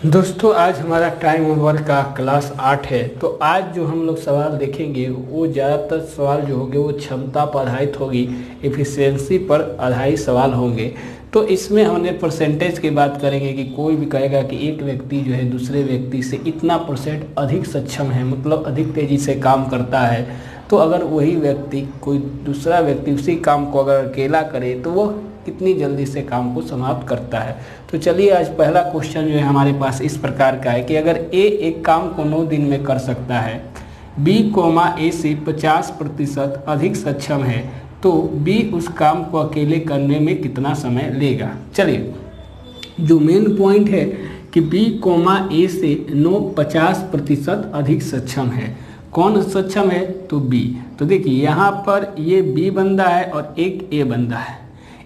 दोस्तों आज हमारा टाइम ओवर का क्लास 8 है। तो आज जो हम लोग सवाल देखेंगे वो ज़्यादातर सवाल जो होंगे वो क्षमता पर आधारित होगी, एफिशिएंसी पर आधारित सवाल होंगे। तो इसमें हमने परसेंटेज की बात करेंगे कि कोई भी कहेगा कि एक व्यक्ति जो है दूसरे व्यक्ति से इतना परसेंट अधिक सक्षम है, मतलब अधिक तेज़ी से काम करता है। तो अगर वही व्यक्ति कोई दूसरा व्यक्ति उसी काम को अगर अकेला करे तो वो कितनी जल्दी से काम को समाप्त करता है। तो चलिए आज पहला क्वेश्चन जो है हमारे पास इस प्रकार का है कि अगर ए एक काम को 9 दिन में कर सकता है, बी कोमा ए से 50% अधिक सक्षम है, तो बी उस काम को अकेले करने में कितना समय लेगा। चलिए जो मेन पॉइंट है कि बी कोमा ए से 50% अधिक सक्षम है। कौन सक्षम है? तो बी। तो देखिए यहाँ पर ये बी बंदा है और एक ए बंदा है।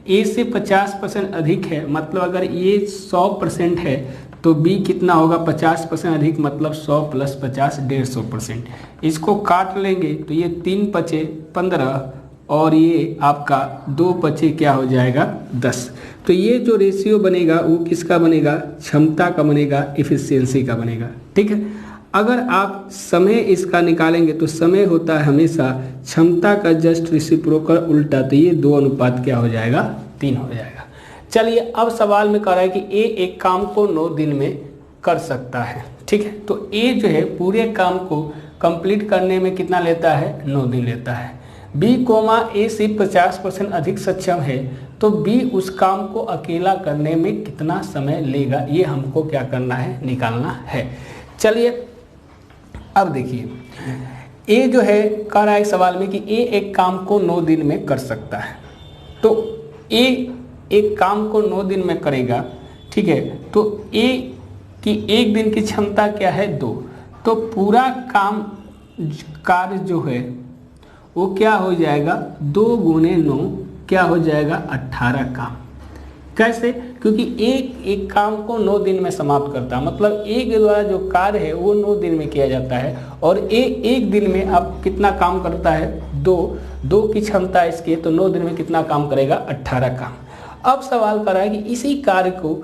ए से 50% अधिक है, मतलब अगर ये 100% है तो बी कितना होगा? 50% अधिक, मतलब 100 + 50 150%। इसको काट लेंगे तो ये 3 पचे 15 और ये आपका 2 पचे क्या हो जाएगा? 10। तो ये जो रेशियो बनेगा वो किसका बनेगा? क्षमता का बनेगा, एफिशिएंसी का बनेगा। ठीक है। अगर आप समय इसका निकालेंगे तो समय होता है हमेशा क्षमता का जस्ट रेसिप्रोकल उल्टा, तो ये 2 अनुपात क्या हो जाएगा? 3 हो जाएगा। चलिए अब सवाल में कह रहा है कि ए एक काम को 9 दिन में कर सकता है। ठीक है। तो ए जो है पूरे काम को कंप्लीट करने में कितना लेता है? 9 दिन लेता है। बी कोमा ए से 50% अधिक सक्षम है, तो बी उस काम को अकेला करने में कितना समय लेगा, ये हमको क्या करना है? निकालना है। चलिए अब देखिए ए जो है कह रहा है सवाल में कि ए एक काम को 9 दिन में कर सकता है। तो ए एक काम को 9 दिन में करेगा। ठीक है। तो ए की एक दिन की क्षमता क्या है? 2। तो पूरा कार्य जो है वो क्या हो जाएगा? 2 × 9 क्या हो जाएगा? 18 काम। कैसे? क्योंकि एक काम को 9 दिन में समाप्त करता है, मतलब एक के द्वारा जो कार्य है वो 9 दिन में किया जाता है। और एक दिन में आप कितना काम करता है? 2 की क्षमता है इसकी, तो 9 दिन में कितना काम करेगा? 18 काम। अब सवाल कर रहा है कि इसी कार्य को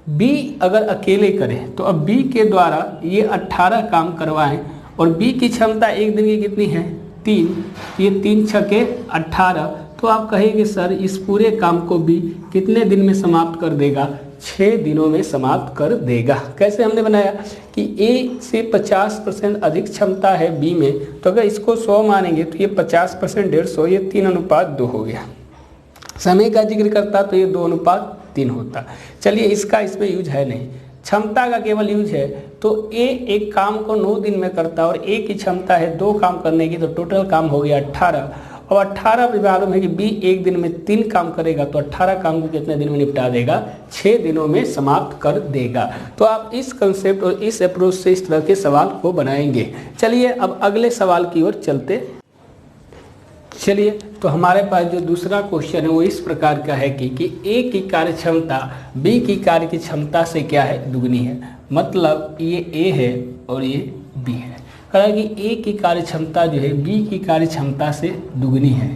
बी अगर अकेले करे, तो अब बी के द्वारा ये 18 काम करवाएं और बी की क्षमता एक दिन की कितनी है? 3। ये 3 छके 18। तो आप कहेंगे सर इस पूरे काम को बी कितने दिन में समाप्त कर देगा? 6 दिनों में समाप्त कर देगा। कैसे हमने बनाया कि ए से 50% अधिक क्षमता है बी में, तो अगर इसको 100 मानेंगे तो ये 50% 150, ये 3:2 हो गया। समय का जिक्र करता तो ये 2:3 होता। चलिए इसका इसमें यूज है नहीं, क्षमता का केवल यूज है। तो ए एक काम को 9 दिन में करता और ए की क्षमता है 2 काम करने की, तो टोटल काम हो गया 18। और 18 भी मालूम है कि बी एक दिन में 3 काम करेगा, तो 18 काम को कितने दिन में निपटा देगा? 6 दिनों में समाप्त कर देगा। तो आप इस कंसेप्ट और इस अप्रोच से इस तरह के सवाल को बनाएंगे। चलिए अब अगले सवाल की ओर चलते। चलिए तो हमारे पास जो दूसरा क्वेश्चन है वो इस प्रकार का है कि ए की कार्य क्षमता बी की कार्य की क्षमता से क्या है? दुगनी है। मतलब ये ए है और ये बी है। कहा कि ए की कार्य क्षमता जो है बी की कार्य क्षमता से दुगनी है।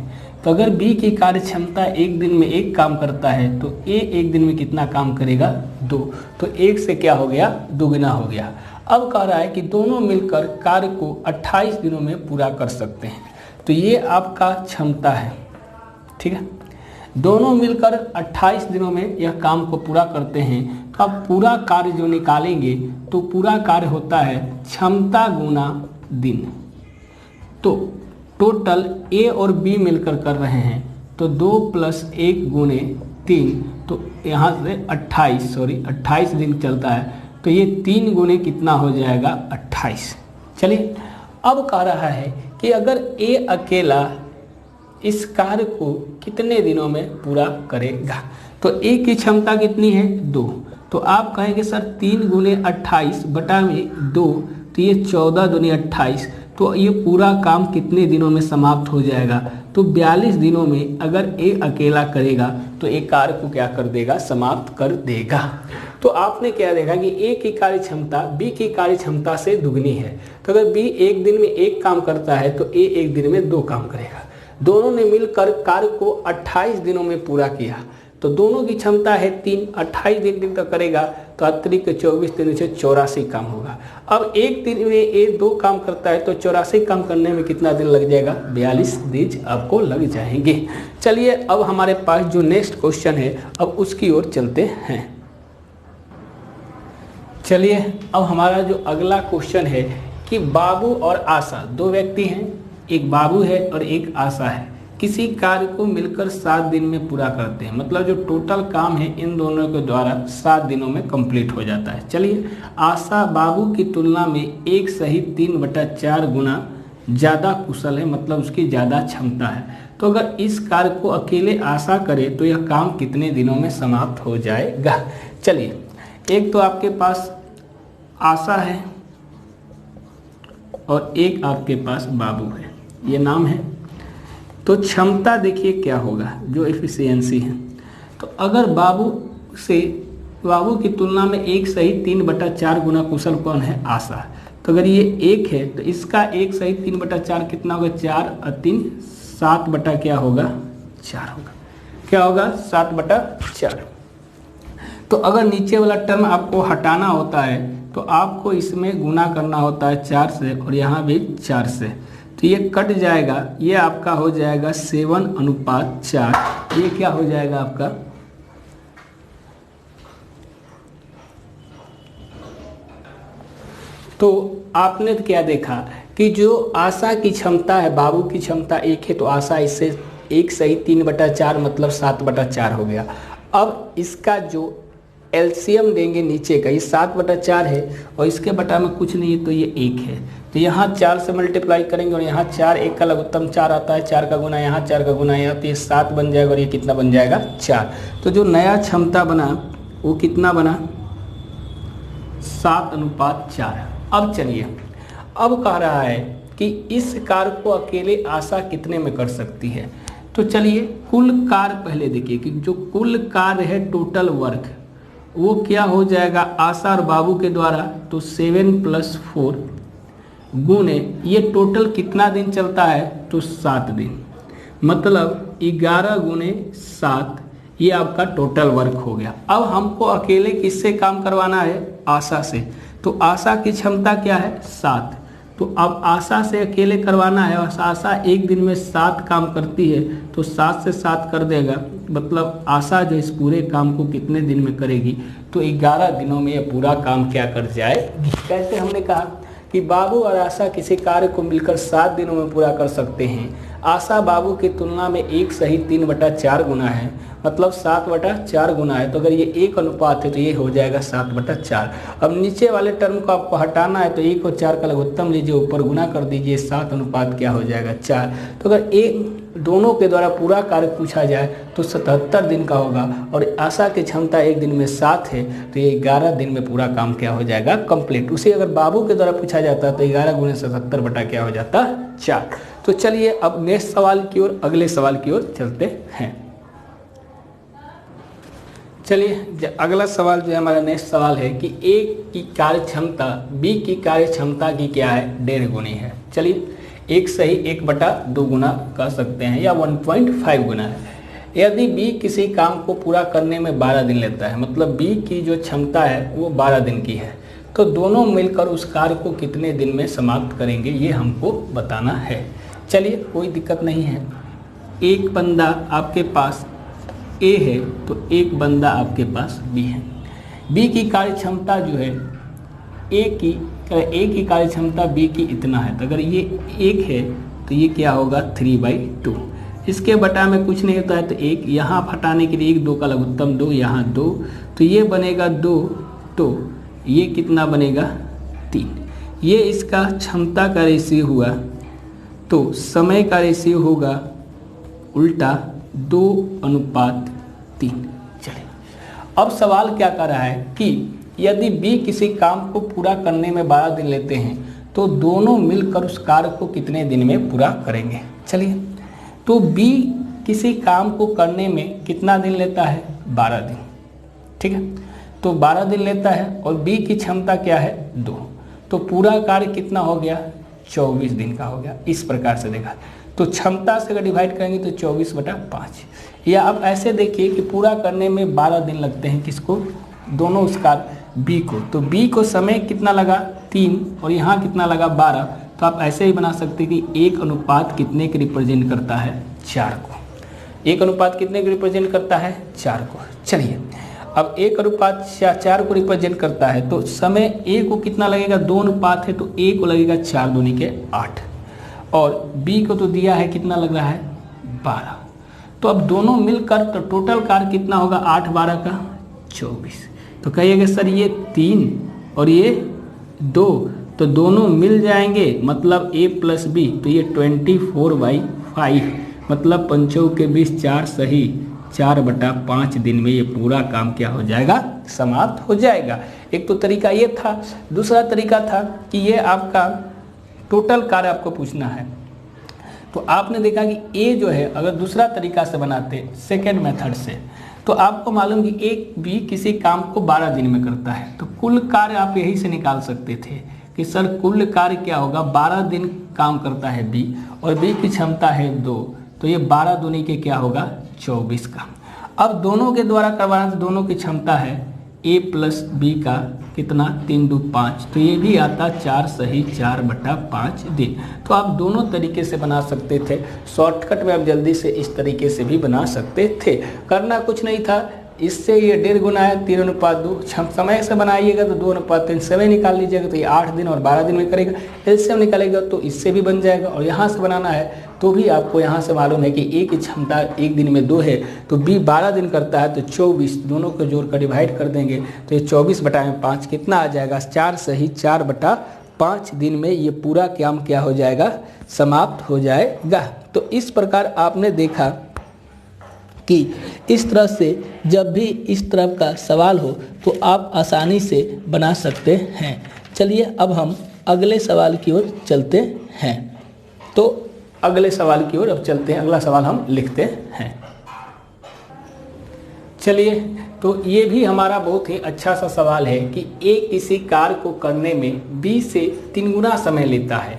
तो अगर बी की कार्य क्षमता एक दिन में 1 काम करता है तो ए एक दिन में कितना काम करेगा? 2। तो 1 से क्या हो गया? दुगना हो गया। अब कह रहा है कि दोनों मिलकर कार्य को 28 दिनों में पूरा कर सकते हैं। तो ये आपका क्षमता है। ठीक है। दोनों मिलकर 28 दिनों में यह काम को पूरा करते हैं। तो अब पूरा कार्य जो निकालेंगे तो पूरा कार्य होता है क्षमता गुना दिन। तो टोटल ए और बी मिलकर कर रहे हैं, तो 2 + 1 × 3, तो यहाँ से 28 दिन चलता है। तो ये 3 × कितना हो जाएगा? 28। चलिए अब कह रहा है कि अगर ए अकेला इस कार्य को कितने दिनों में पूरा करेगा। तो ए की क्षमता कितनी है? 2। तो आप कहेंगे सर 3 × 28 बटा में 2, तो ये 14 दूनी 28। तो ये पूरा काम कितने दिनों में समाप्त हो जाएगा? तो 42 दिनों में अगर ए अकेला करेगा तो ए कार्य को क्या कर देगा? समाप्त कर देगा। तो आपने क्या देखा कि ए की कार्य क्षमता बी की कार्य क्षमता से दुगनी है। तो अगर बी एक दिन में 1 काम करता है तो ए एक दिन में 2 काम करेगा। दोनों ने मिलकर कार्य को 28 दिनों में पूरा किया। तो दोनों की क्षमता है 3, 28 दिन तक करेगा तो अतिरिक्त 24 दिन से 84 काम होगा। अब एक दिन में ये 2 काम करता है तो 84 काम करने में कितना दिन लग जाएगा? 42 दिन आपको लग जाएंगे। चलिए अब हमारे पास जो नेक्स्ट क्वेश्चन है अब उसकी ओर चलते हैं। चलिए अब हमारा जो अगला क्वेश्चन है कि बाबू और आशा 2 व्यक्ति हैं, एक बाबू है और एक आशा है, किसी कार्य को मिलकर 7 दिन में पूरा करते हैं। मतलब जो टोटल काम है इन दोनों के द्वारा 7 दिनों में कंप्लीट हो जाता है। चलिए आशा बाबू की तुलना में 1 सहित 3/4 गुना ज़्यादा कुशल है, मतलब उसकी ज़्यादा क्षमता है। तो अगर इस कार्य को अकेले आशा करे तो यह काम कितने दिनों में समाप्त हो जाएगा? चलिए एक तो आपके पास आशा है और एक आपके पास बाबू है, ये नाम है। तो क्षमता देखिए क्या होगा, जो एफिशिएंसी है। तो अगर बाबू की तुलना में 1 सहित 3/4 गुना कुशल कौन है? आशा। तो अगर ये 1 है तो इसका 1 सहित 3/4 कितना होगा? 4 और 3 7 बटा क्या होगा? 4 होगा। क्या होगा? 7/4। तो अगर नीचे वाला टर्म आपको हटाना होता है तो आपको इसमें गुना करना होता है 4 से और यहाँ भी 4 से, तो ये कट जाएगा, ये आपका हो जाएगा 7:4। ये क्या हो जाएगा आपका? तो आपने क्या देखा कि जो आशा की क्षमता है, बाबू की क्षमता 1 है तो आशा इससे 1 सहित 3/4 मतलब 7/4 हो गया। अब इसका जो एलसीएम देंगे नीचे का, ये 7/4 है और इसके बटा में कुछ नहीं है तो ये 1 है, तो यहाँ 4 से मल्टीप्लाई करेंगे और यहाँ 4, 1 का लघुत्तम 4 आता है, 4 का गुना यहाँ, 4 का गुना यहाँ, तो ये 7 बन जाएगा और ये कितना बन जाएगा? 4। तो जो नया क्षमता बना वो कितना बना? 7:4। अब चलिए अब कह रहा है कि इस कार्य को अकेले आशा कितने में कर सकती है। तो चलिए कुल कार्य पहले देखिए कि जो कुल कार्य है टोटल वर्क वो क्या हो जाएगा आशा और बाबू के द्वारा, तो 7 + 4 गुने ये टोटल कितना दिन चलता है? तो 7 दिन, मतलब 11 गुने 7, ये आपका टोटल वर्क हो गया। अब हमको अकेले किससे काम करवाना है? आशा से। तो आशा की क्षमता क्या है? 7। तो अब आशा से अकेले करवाना है और आशा एक दिन में 7 काम करती है तो 7 से 7 कर देगा, मतलब आशा जो इस पूरे काम को कितने दिन में करेगी? तो 11 दिनों में ये पूरा काम क्या कर जाएगी। कैसे? हमने कहा कि बाबू और आशा किसी कार्य को मिलकर 7 दिनों में पूरा कर सकते हैं। आशा बाबू की तुलना में 1 सहित 3/4 गुना है, मतलब 7/4 गुना है। तो अगर ये 1 अनुपात है तो ये हो जाएगा 7/4। अब नीचे वाले टर्म को आपको हटाना है तो 1 और 4 का लघुत्तम लीजिए, ऊपर गुना कर दीजिए, 7 अनुपात क्या हो जाएगा? 4। तो अगर दोनों के द्वारा पूरा कार्य पूछा जाए तो 77 दिन का होगा और आशा की क्षमता एक दिन में 7 है तो ये 11 दिन में पूरा काम क्या हो जाएगा? कंप्लीट। उसे अगर बाबू के द्वारा पूछा जाता तो 11 गुने 77 बटा क्या हो जाता? 4। तो चलिए अब नेक्स्ट सवाल की ओर, अगले सवाल की ओर चलते हैं। चलिए अगला सवाल जो है हमारा नेक्स्ट सवाल है कि ए की कार्य क्षमता बी की कार्य क्षमता की क्या है? 1.5 गुनी है। चलिए 1 सही 1/2 गुना कह सकते हैं या 1.5 गुना है। यदि बी किसी काम को पूरा करने में 12 दिन लेता है, मतलब बी की जो क्षमता है वो 12 दिन की है, तो दोनों मिलकर उस कार्य को कितने दिन में समाप्त करेंगे ये हमको बताना है। चलिए कोई दिक्कत नहीं है। एक बंदा आपके पास ए है तो एक बंदा आपके पास बी है। बी की कार्य क्षमता जो है ए की कार्य क्षमता बी की इतना है, तो अगर ये 1 है तो ये क्या होगा? 3/2। इसके बटा में कुछ नहीं होता है तो 1 यहाँ हटाने के लिए 1 2 का लघुत्तम 2, यहाँ 2, तो ये बनेगा 2, तो ये कितना बनेगा? 3। ये इसका क्षमता का रेशियो हुआ, तो समय का रेशियो होगा उल्टा 2:3। चलिए अब सवाल क्या कर रहा है कि यदि बी किसी काम को पूरा करने में 12 दिन लेते हैं तो दोनों मिलकर उस कार्य को कितने दिन में पूरा करेंगे। चलिए तो बी किसी काम को करने में कितना दिन लेता है? 12 दिन। ठीक है, तो 12 दिन लेता है और बी की क्षमता क्या है? 2, तो पूरा कार्य कितना हो गया? 24 दिन का हो गया। इस प्रकार से देखा तो क्षमता से अगर डिवाइड करेंगे तो 24/5। या आप ऐसे देखिए कि पूरा करने में 12 दिन लगते हैं, किसको, दोनों उसका बी को। तो बी को समय कितना लगा 3 और यहाँ कितना लगा 12। तो आप ऐसे ही बना सकते हैं कि 1 अनुपात कितने के रिप्रेजेंट करता है 4 को। 1 अनुपात कितने को रिप्रेजेंट करता है 4 को। चलिए अब 1 अनुपात 4 को रिप्रेजेंट करता है तो समय ए को कितना लगेगा, 2 अनुपात है तो ए को लगेगा 4 दूनी के 8 और बी को तो दिया है कितना लग रहा है 12। तो अब दोनों मिलकर तो टोटल कार्य कितना होगा 8 12 का 24। तो कहिएगा सर ये 3 और ये 2 तो दोनों मिल जाएंगे मतलब a प्लस बी, तो ये 24/5 मतलब 5 के 20 4 सही 4/5 दिन में ये पूरा काम क्या हो जाएगा, समाप्त हो जाएगा। एक तो तरीका ये था। दूसरा तरीका था कि ये आपका टोटल कार्य आपको पूछना है। तो आपने देखा कि ए जो है अगर दूसरा तरीका से बनाते सेकेंड मेथड से तो आपको मालूम कि एक बी किसी काम को 12 दिन में करता है, तो कुल कार्य आप यही से निकाल सकते थे कि सर कुल कार्य क्या होगा, 12 दिन काम करता है बी और बी की क्षमता है 2, तो ये 12 दूनी के क्या होगा 24 का। अब दोनों के द्वारा करवाना तो दोनों की क्षमता है a प्लस बी का कितना 3 2 5, तो ये भी आता 4 सही 4/5 दिन। तो आप दोनों तरीके से बना सकते थे। शॉर्टकट में आप जल्दी से इस तरीके से भी बना सकते थे। करना कुछ नहीं था, इससे ये 1.5 गुना है 3 अनुपात 2। समय से बनाइएगा तो 2 अनुपात 3 समय निकाल लीजिएगा तो ये 8 दिन और 12 दिन में करेगा। एलसीएम निकालेगा तो इससे भी बन जाएगा। और यहाँ से बनाना है तो भी आपको यहाँ से मालूम है कि ए की क्षमता एक दिन में 2 है तो बी 12 दिन करता है तो 24, दोनों को जोड़कर डिवाइड कर देंगे तो ये 24/5 कितना आ जाएगा 4 सही 4/5 दिन में ये पूरा काम क्या हो जाएगा, समाप्त हो जाएगा। तो इस प्रकार आपने देखा कि इस तरह से जब भी इस तरह का सवाल हो तो आप आसानी से बना सकते हैं। चलिए अब हम अगले सवाल की ओर चलते हैं। तो अगले सवाल की ओर अब चलते हैं। अगला सवाल हम लिखते हैं। चलिए तो ये भी हमारा बहुत ही अच्छा सा सवाल है कि ए किसी कार्य को करने में बी से 3 गुना समय लेता है।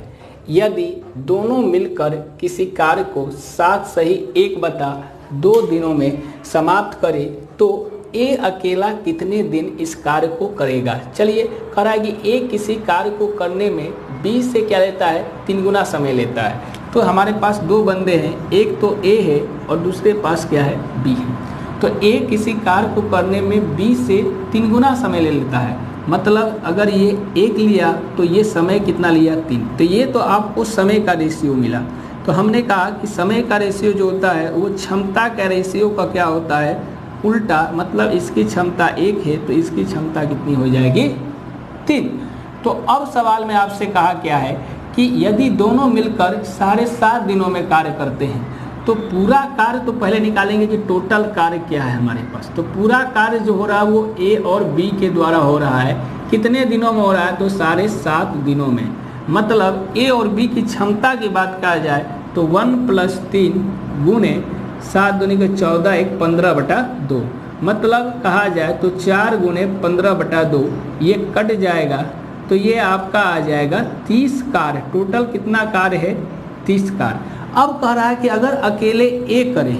यदि दोनों मिलकर किसी कार्य को 7 सही 1/2 दिनों में समाप्त करे तो ए अकेला कितने दिन इस कार्य को करेगा। चलिए कह कि ए किसी कार्य को करने में बी से क्या लेता है 3 गुना समय लेता है। तो हमारे पास 2 बंदे हैं, एक तो ए है और दूसरे पास क्या है बी है। तो ए किसी कार्य को करने में बी से 3 गुना समय ले लेता है, मतलब अगर ये 1 लिया तो ये समय कितना लिया 3, तो ये तो आपको समय का रेशियो मिला। तो हमने कहा कि समय का रेशियो जो होता है वो क्षमता का रेशियो का क्या होता है उल्टा, मतलब इसकी क्षमता 1 है तो इसकी क्षमता कितनी हो जाएगी 3। तो अब सवाल में आपसे कहा क्या है कि यदि दोनों मिलकर 7.5 दिनों में कार्य करते हैं तो पूरा कार्य तो पहले निकालेंगे कि टोटल कार्य क्या है हमारे पास। तो पूरा कार्य जो हो रहा है वो ए और बी के द्वारा हो रहा है, कितने दिनों में हो रहा है तो 7.5 दिनों में। मतलब ए और बी की क्षमता की बात कहा जाए तो 1 + 3 गुणे 7 दूनी के 14 1 15/2, मतलब कहा जाए तो 4 गुणे 15/2 ये कट जाएगा तो ये आपका आ जाएगा 30 कार्य। टोटल कितना कार्य है 30 कार्य। अब कह रहा है कि अगर अकेले ए करे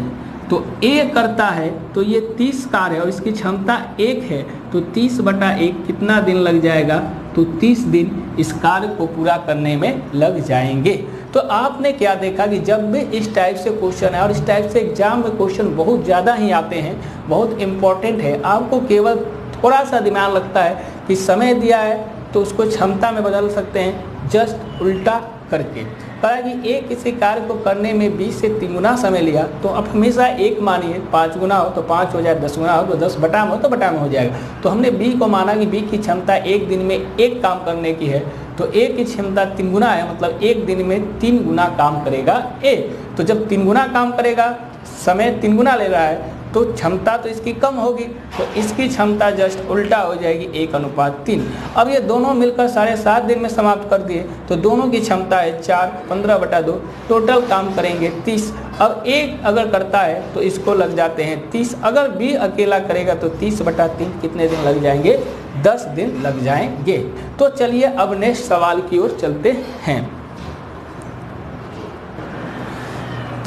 तो ए करता है तो ये 30 कार्य है और इसकी क्षमता 1 है तो 30/1 कितना दिन लग जाएगा तो 30 दिन इस कार्य को पूरा करने में लग जाएंगे। तो आपने क्या देखा कि जब भी इस टाइप से क्वेश्चन है और इस टाइप से एग्जाम में क्वेश्चन बहुत ज़्यादा ही आते हैं, बहुत इम्पोर्टेंट है, आपको केवल थोड़ा सा दिमाग लगता है कि समय दिया है तो उसको क्षमता में बदल सकते हैं जस्ट उल्टा करके। कहा कि ए किसी कार्य को करने में 20 से 3 गुना समय लिया तो अब हमेशा 1 मानिए, 5 गुना हो तो 5 हो जाए, 10 गुना हो तो 10 बटा में हो तो बटा में हो जाएगा। तो हमने बी को माना कि बी की क्षमता 1 दिन में 1 काम करने की है तो ए की क्षमता 3 गुना है, मतलब 1 दिन में 3 गुना काम करेगा ए। तो जब 3 गुना काम करेगा, समय 3 गुना ले रहा है तो क्षमता तो इसकी कम होगी, तो इसकी क्षमता जस्ट उल्टा हो जाएगी 1:3। अब ये दोनों मिलकर 7.5 दिन में समाप्त कर दिए तो दोनों की क्षमता है 4 15/2, टोटल काम करेंगे 30। अब एक अगर करता है तो इसको लग जाते हैं 30, अगर बी अकेला करेगा तो 30/3 कितने दिन लग जाएंगे 10 दिन लग जाएंगे। तो चलिए अब नेक्स्ट सवाल की ओर चलते हैं।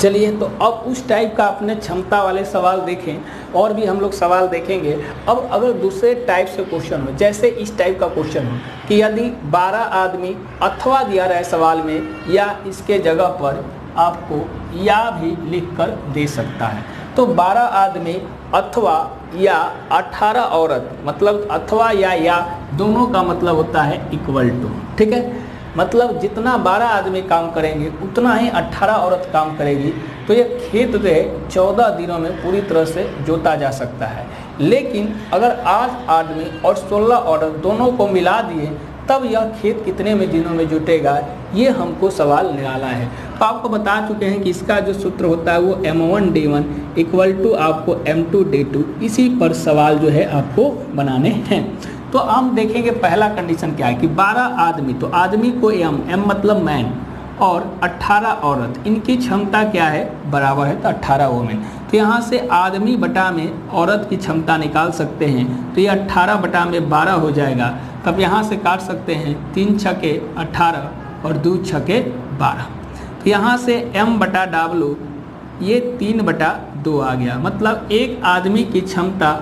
चलिए, तो अब उस टाइप का अपने क्षमता वाले सवाल देखें और भी हम लोग सवाल देखेंगे। अब अगर दूसरे टाइप से क्वेश्चन हो, जैसे इस टाइप का क्वेश्चन हो कि यदि 12 आदमी अथवा दिया रहा है सवाल में, या इसके जगह पर आपको या भी लिख कर दे सकता है। तो 12 आदमी अथवा या 18 औरत, मतलब अथवा या दोनों का मतलब होता है इक्वल टू। ठीक है, मतलब जितना 12 आदमी काम करेंगे उतना ही 18 औरत काम करेगी। तो ये खेत जो है 14 दिनों में पूरी तरह से जोता जा सकता है। लेकिन अगर 8 आदमी और 16 औरत दोनों को मिला दिए तब यह खेत कितने में दिनों में जुटेगा, ये हमको सवाल निकालना है। तो आपको बता चुके हैं कि इसका जो सूत्र होता है वो M1D1 इक्वल टू आपको M2D2, इसी पर सवाल जो है आपको बनाने हैं। तो हम देखेंगे पहला कंडीशन क्या है कि 12 आदमी, तो आदमी को M मतलब मैन, और 18 औरत, इनकी क्षमता क्या है, बराबर है, तो 18 वोमेन। तो यहाँ से आदमी बटा में औरत की क्षमता निकाल सकते हैं। तो ये 18 बटा में 12 हो जाएगा। तब यहाँ से काट सकते हैं 3 छके 18 और 2 छके 12। तो यहाँ से M बटा W ये 3 बटा 2 आ गया। मतलब एक आदमी की क्षमता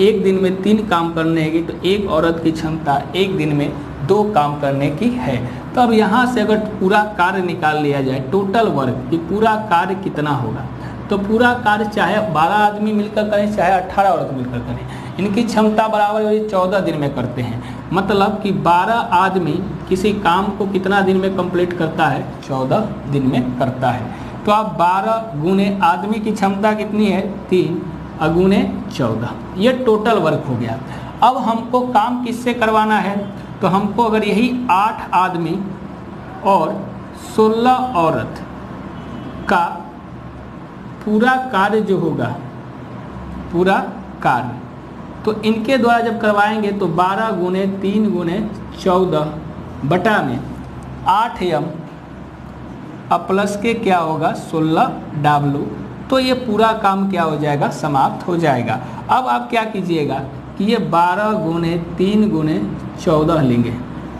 एक दिन में 3 काम करने की, तो एक औरत की क्षमता एक दिन में 2 काम करने की है। तो अब यहाँ से अगर पूरा कार्य निकाल लिया जाए, टोटल वर्क, कि पूरा कार्य कितना होगा, तो पूरा कार्य चाहे 12 आदमी मिलकर करें चाहे 18 औरत मिलकर करें, इनकी क्षमता बराबर 14 दिन में करते हैं। मतलब कि 12 आदमी किसी काम को कितना दिन में कंप्लीट करता है, 14 दिन में करता है। तो अब 12 गुने आदमी की क्षमता कितनी है, 3 अगुने 14, ये टोटल वर्क हो गया। अब हमको काम किससे करवाना है, तो हमको अगर यही 8 आदमी और 16 औरत का पूरा कार्य जो होगा, पूरा कार्य, तो इनके द्वारा जब करवाएंगे तो 12 गुने 3 गुने 14 बटा में 8M प्लस के क्या होगा 16W। तो ये पूरा काम क्या हो जाएगा, समाप्त हो जाएगा। अब आप क्या कीजिएगा कि ये 12 गुने 3 गुने 14 लेंगे,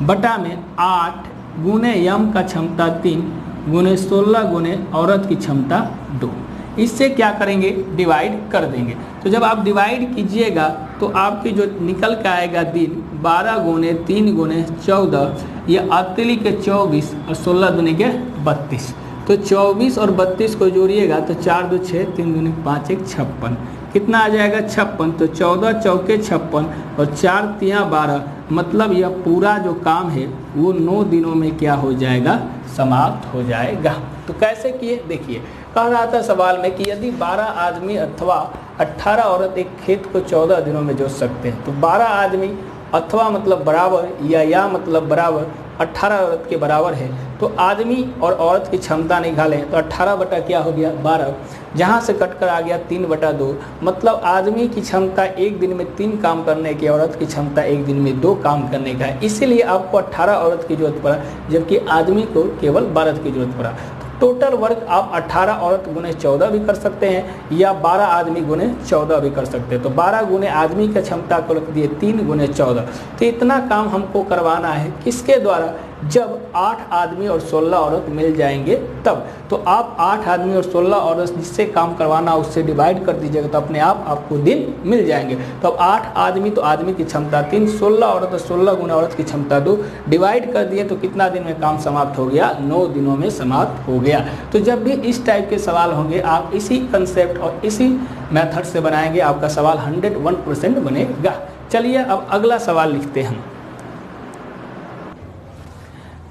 बटा में 8 गुने यम का क्षमता 3 गुने 16 गुने औरत की क्षमता 2। इससे क्या करेंगे, डिवाइड कर देंगे। तो जब आप डिवाइड कीजिएगा तो आपकी जो निकल के आएगा दिन 12 गुने 3 गुने 14, ये अतली के 24 और 16 दुनी के 32। तो 24 और 32 को जोड़िएगा तो 4 2 6, 3 दूनी 5 1 56, कितना आ जाएगा 56। तो 14 चौके 56 और 4 तिया 12, मतलब यह पूरा जो काम है वो 9 दिनों में क्या हो जाएगा, समाप्त हो जाएगा। तो कैसे किए, देखिए कह रहा था सवाल में कि यदि 12 आदमी अथवा 18 औरत एक खेत को 14 दिनों में जोत सकते हैं, तो 12 आदमी अथवा मतलब बराबर या मतलब बराबर 18 औरत के बराबर है। तो आदमी और औरत की क्षमता निकालें तो 18 बटा क्या हो गया 12, जहाँ से कट कर आ गया 3 बटा 2। मतलब आदमी की क्षमता एक दिन में 3 काम करने की, औरत की क्षमता एक दिन में 2 काम करने का है। इसीलिए आपको 18 औरत की जरूरत पड़ा, जबकि आदमी को केवल 12 की जरूरत पड़ा। टोटल वर्क आप 18 औरत गुने 14 भी कर सकते हैं या 12 आदमी गुने 14 भी कर सकते हैं। तो 12 गुने आदमी की क्षमता को रख दिए 3 गुने 14। तो इतना काम हमको करवाना है किसके द्वारा, जब 8 आदमी और 16 औरत मिल जाएंगे तब। तो आप 8 आदमी और 16 औरत जिससे काम करवाना उससे डिवाइड कर दीजिएगा तो अपने आप आपको दिन मिल जाएंगे। तो अब 8 आदमी तो आदमी की क्षमता 3, 16 औरत और 16 गुना औरत की क्षमता 2, डिवाइड कर दिए तो कितना दिन में काम समाप्त हो गया, 9 दिनों में समाप्त हो गया। तो जब भी इस टाइप के सवाल होंगे आप इसी कंसेप्ट और इसी मेथड से बनाएंगे, आपका सवाल 101% बनेगा। चलिए अब अगला सवाल लिखते हैं।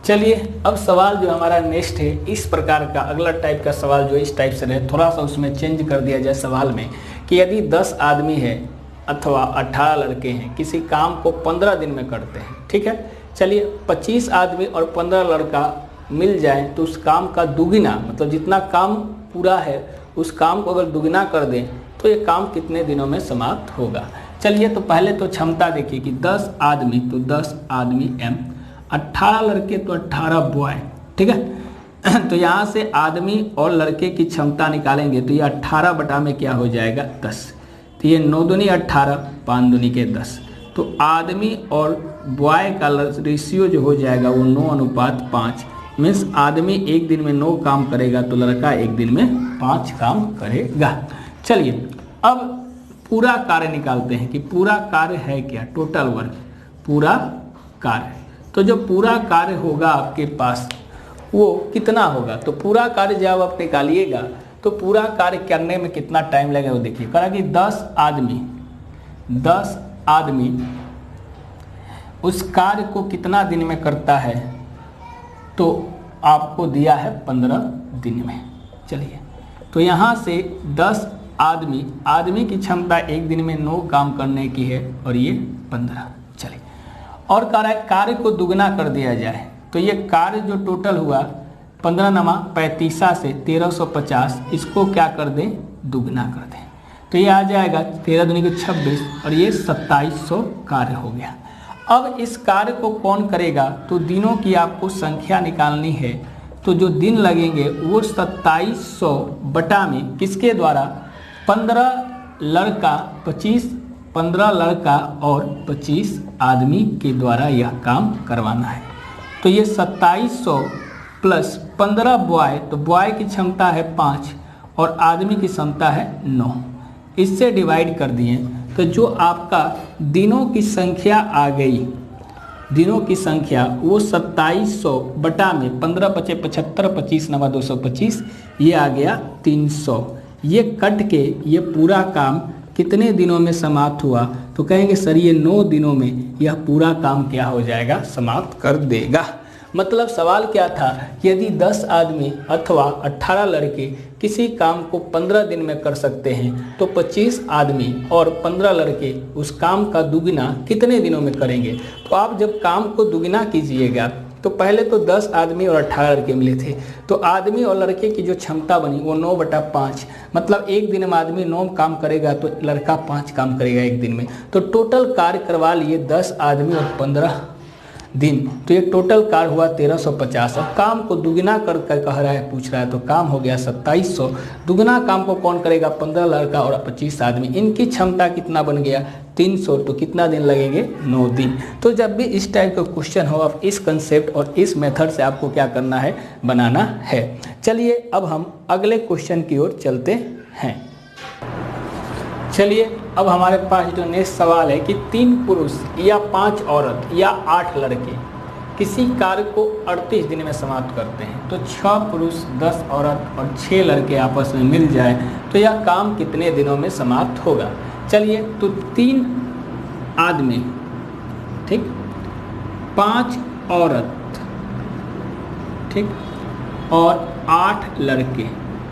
चलिए अब सवाल जो हमारा नेक्स्ट है इस प्रकार का, अगला टाइप का सवाल जो इस टाइप से रहे, थोड़ा सा उसमें चेंज कर दिया जाए सवाल में कि यदि 10 आदमी है अथवा 18 लड़के हैं, किसी काम को 15 दिन में करते हैं, ठीक है। चलिए 25 आदमी और 15 लड़का मिल जाए तो उस काम का दुगुना, मतलब जितना काम पूरा है उस काम को अगर दुगुना कर दें तो ये काम कितने दिनों में समाप्त होगा। चलिए तो पहले तो क्षमता देखिए कि 10 आदमी तो 10 आदमी M, 18 लड़के तो 18 बॉय, ठीक है। तो यहाँ से आदमी और लड़के की क्षमता निकालेंगे तो ये 18 बटा में क्या हो जाएगा 10। तो ये 9 दूनी 18, 5 दूनी के 10। तो आदमी और बॉय का रेशियो जो हो जाएगा वो 9:5, मीन्स आदमी एक दिन में 9 काम करेगा तो लड़का एक दिन में 5 काम करेगा। चलिए अब पूरा कार्य निकालते हैं कि पूरा कार्य है क्या, टोटल वर्क, पूरा कार्य। तो जो पूरा कार्य होगा आपके पास वो कितना होगा, तो पूरा कार्य जब आप निकालिएगा तो पूरा कार्य करने में कितना टाइम लगेगा वो देखिए। कहा कि 10 आदमी उस कार्य को कितना दिन में करता है, तो आपको दिया है 15 दिन में। चलिए तो यहाँ से 10 आदमी की क्षमता एक दिन में 9 काम करने की है और ये 15। चलिए और कार्य को दुगना कर दिया जाए तो ये कार्य जो टोटल हुआ 15 नमा 35 से 1350, इसको क्या कर दें, दुगना कर दें तो ये आ जाएगा 13 दूनी को 26 और ये 2700 कार्य हो गया। अब इस कार्य को कौन करेगा, तो दिनों की आपको संख्या निकालनी है। तो जो दिन लगेंगे वो 2700 बटा में किसके द्वारा, 15 लड़का और 25 आदमी के द्वारा यह काम करवाना है। तो ये 2700 प्लस 15 बॉय, तो बॉय की क्षमता है 5 और आदमी की क्षमता है 9, इससे डिवाइड कर दिए तो जो आपका दिनों की संख्या आ गई, दिनों की संख्या वो 2700 बटा में 15 पचे 75, 25 नवा 225, ये आ गया 300। ये कट के ये पूरा काम कितने दिनों में समाप्त हुआ, तो कहेंगे सर ये 9 दिनों में यह पूरा काम क्या हो जाएगा, समाप्त कर देगा। मतलब सवाल क्या था कि यदि 10 आदमी अथवा 18 लड़के किसी काम को 15 दिन में कर सकते हैं तो 25 आदमी और 15 लड़के उस काम का दुगना कितने दिनों में करेंगे। तो आप जब काम को दुगना कीजिएगा तो पहले तो 10 आदमी और 18 लड़के मिले थे, तो आदमी और लड़के की जो क्षमता बनी वो 9/5, मतलब एक दिन में आदमी 9 काम करेगा तो लड़का 5 काम करेगा एक दिन में। तो टोटल कार्य करवा लिए 10 आदमी और 15 दिन, तो ये टोटल कार्य हुआ 1350। अब काम को दुगना कर कह रहा है, पूछ रहा है, तो काम हो गया 2700। दुगना काम को कौन करेगा, 15 लड़का और 25 आदमी, इनकी क्षमता कितना बन गया 300, तो कितना दिन लगेंगे 9 दिन। तो जब भी इस टाइप का क्वेश्चन हो आप इस कंसेप्ट और इस मेथड से आपको क्या करना है, बनाना है। चलिए अब हम अगले क्वेश्चन की ओर चलते हैं। चलिए अब हमारे पास जो नेक्स्ट सवाल है कि 3 पुरुष या 5 औरत या 8 लड़के किसी कार्य को 38 दिन में समाप्त करते हैं, तो 6 पुरुष 10 औरत और 6 लड़के आपस में मिल जाए तो यह काम कितने दिनों में समाप्त होगा। चलिए तो 3 आदमी, ठीक, 5 औरत, ठीक, और 8 लड़के,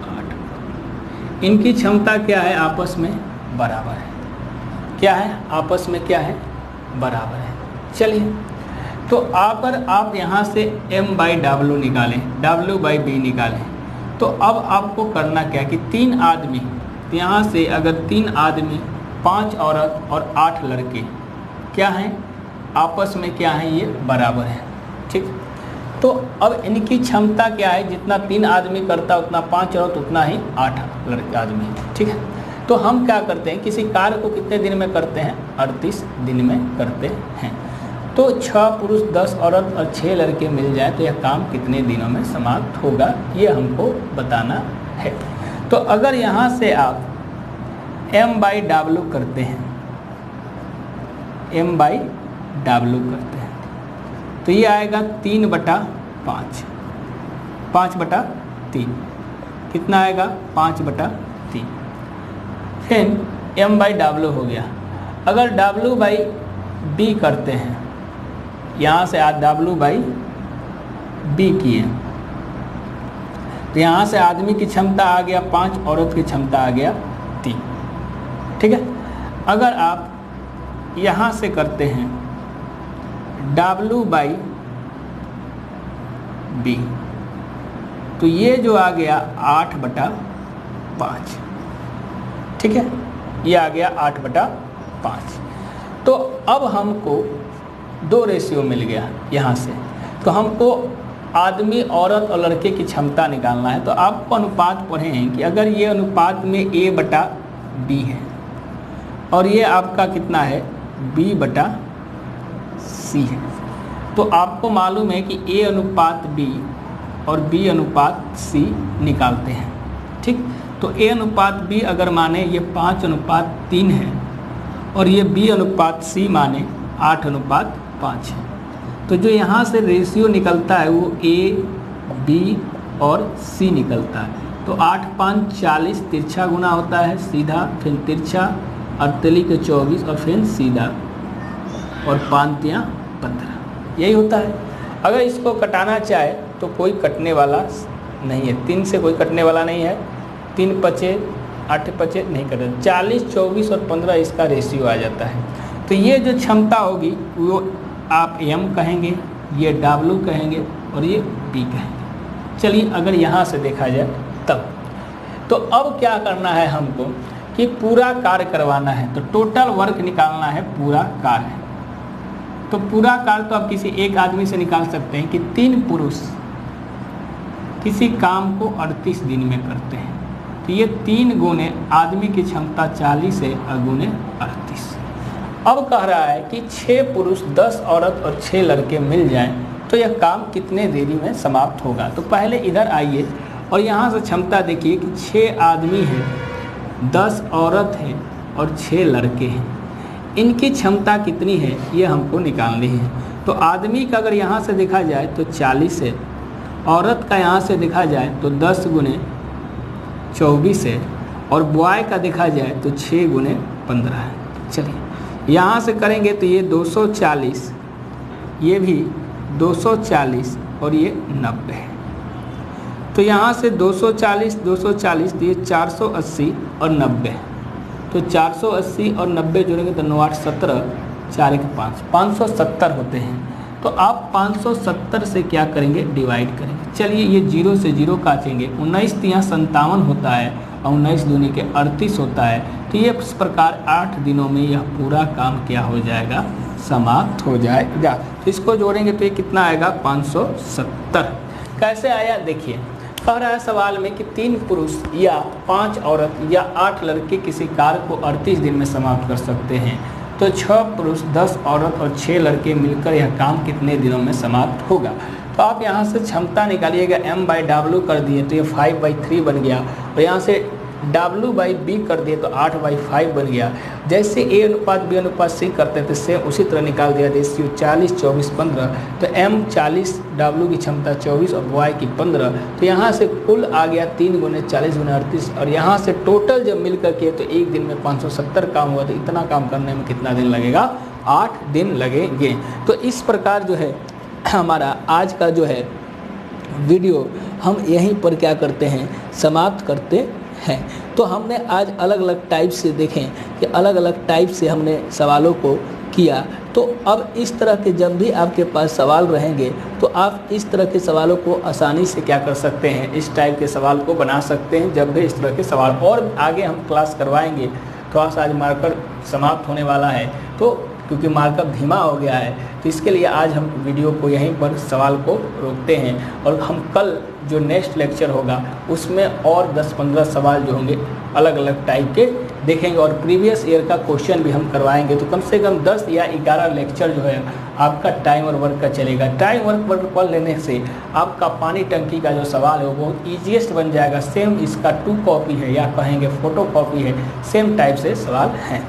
8, इनकी क्षमता क्या है, आपस में बराबर है। क्या है, आपस में क्या है, बराबर है। चलिए तो अगर आप यहाँ से m/w निकालें, w/b निकालें, तो अब आपको करना क्या कि 3 आदमी, यहाँ से अगर 3 आदमी 5 औरत और 8 लड़के क्या हैं, आपस में क्या है, ये बराबर है, ठीक। तो अब इनकी क्षमता क्या है, जितना 3 आदमी करता उतना 5 औरत उतना ही 8 लड़के आदमी, ठीक है। तो हम क्या करते हैं, किसी कार्य को कितने दिन में करते हैं, 38 दिन में करते हैं। तो 6 पुरुष 10 औरत और 6 लड़के मिल जाए तो यह काम कितने दिनों में समाप्त होगा, ये हमको बताना है। तो अगर यहाँ से आप m/w करते हैं, m/w करते हैं तो ये आएगा 3/5, 5/3, कितना आएगा 5/3। फिर m/w हो गया। अगर w/b करते हैं, यहाँ से आप w/b किए तो यहाँ से आदमी की क्षमता आ गया 5, औरत की क्षमता आ गया 3, ठीक है। अगर आप यहाँ से करते हैं w/b तो ये जो आ गया 8/5, ठीक है, ये आ गया 8/5। तो अब हमको 2 रेशियो मिल गया यहाँ से, तो हमको आदमी, औरत और लड़के की क्षमता निकालना है। तो आपको अनुपात पढ़े हैं कि अगर ये अनुपात में a/b है और ये आपका कितना है b/c है, तो आपको मालूम है कि a/b और B अनुपात C निकालते हैं। ठीक, तो A अनुपात B अगर माने ये 5:3 है और ये B अनुपात C माने 8:5 है, तो जो यहाँ से रेशियो निकलता है वो A, B और C निकलता है। तो 8×5 = 40, तिरछा गुना होता है सीधा, फिर तिरछा 48 के 24 और फिर सीधा, और 5×3 = 15, यही होता है। अगर इसको कटाना चाहे तो कोई कटने वाला नहीं है, 3 से कोई कटने वाला नहीं है, 3 × 5 = 8 नहीं कटे, 40, 24 और 15 इसका रेशियो आ जाता है। तो ये जो क्षमता होगी वो आप M कहेंगे, ये W कहेंगे और ये B कहेंगे। चलिए अगर यहाँ से देखा जाए तब, तो अब क्या करना है हमको कि पूरा कार्य करवाना है, तो टोटल वर्क निकालना है पूरा कार्य। तो पूरा कार्य तो आप किसी एक आदमी से निकाल सकते हैं कि 3 पुरुष किसी काम को 38 दिन में करते हैं, तो ये 3 गुने आदमी की क्षमता 40 है गुने 38। अब कह रहा है कि 6 पुरुष 10 औरत और 6 लड़के मिल जाएं तो यह काम कितने देरी में समाप्त होगा। तो पहले इधर आइए और यहाँ से क्षमता देखिए कि 6 आदमी हैं, 10 औरत है और 6 लड़के हैं, इनकी क्षमता कितनी है ये हमको निकालनी है। तो आदमी का अगर यहाँ से देखा जाए तो 40 है, औरत का यहाँ से देखा जाए तो 10 गुने 24 है, और बॉय का देखा जाए तो 6 गुने 15 है। चलिए यहाँ से करेंगे तो ये 240, ये भी 240 और ये 90 है। तो यहाँ से 240 तो ये 480 और 90, तो 480 और 90 जोड़ेंगे तो 9 8 17, 4 1 5, 570 होते हैं। तो आप 570 से क्या करेंगे, डिवाइड करेंगे। चलिए ये 0 से 0 काटेंगे, 19 यहाँ 57 होता है और 19 दूनी के 38 होता है। तो ये इस प्रकार 8 दिनों में यह पूरा काम क्या हो जाएगा, समाप्त हो जाएगा। तो इसको जोड़ेंगे तो ये कितना आएगा, 570। कैसे आया देखिए, कह रहा है सवाल में कि 3 पुरुष या 5 औरत या 8 लड़के किसी कार्य को 38 दिन में समाप्त कर सकते हैं, तो 6 पुरुष 10 औरत और 6 लड़के मिलकर यह काम कितने दिनों में समाप्त होगा। तो आप यहाँ से क्षमता निकालिएगा, M/W कर दिए तो ये 5/3 बन गया, और यहाँ से W/B कर दिए तो 8/5 बन गया। जैसे A अनुपात B अनुपात C करते थे सेम उसी तरह निकाल दिया, रेशियो 40 24 15, तो M 40, W की क्षमता 24 और Y की 15। तो यहाँ से कुल आ गया 3 गुने 40 गुने 38, और यहाँ से टोटल जब मिल कर के तो एक दिन में 570 काम हुआ। तो इतना काम करने में कितना दिन लगेगा, 8 दिन लगेंगे। तो इस प्रकार जो है हमारा आज का जो है वीडियो हम यहीं पर क्या करते हैं, समाप्त करते हैं। तो हमने आज अलग अलग टाइप से देखें कि अलग अलग टाइप से हमने सवालों को किया। तो अब इस तरह के जब भी आपके पास सवाल रहेंगे तो आप इस तरह के सवालों को आसानी से क्या कर सकते हैं, इस टाइप के सवाल को बना सकते हैं जब भी इस तरह के सवाल। और आगे हम क्लास करवाएंगे, थोड़ा सा आज मार्कर समाप्त होने वाला है तो क्योंकि मार्कअप धीमा हो गया है, तो इसके लिए आज हम वीडियो को यहीं पर सवाल को रोकते हैं। और हम कल जो नेक्स्ट लेक्चर होगा उसमें और 10-15 सवाल जो होंगे अलग अलग टाइप के देखेंगे, और प्रीवियस ईयर का क्वेश्चन भी हम करवाएंगे। तो कम से कम 10 या 11 लेक्चर जो है आपका टाइम और वर्क का चलेगा। टाइम वर्क पढ़ लेने से आपका पानी टंकी का जो सवाल है वो ईजीएस्ट बन जाएगा। सेम इसका 2 कॉपी है या कहेंगे फोटो कॉपी है, सेम टाइप से सवाल हैं।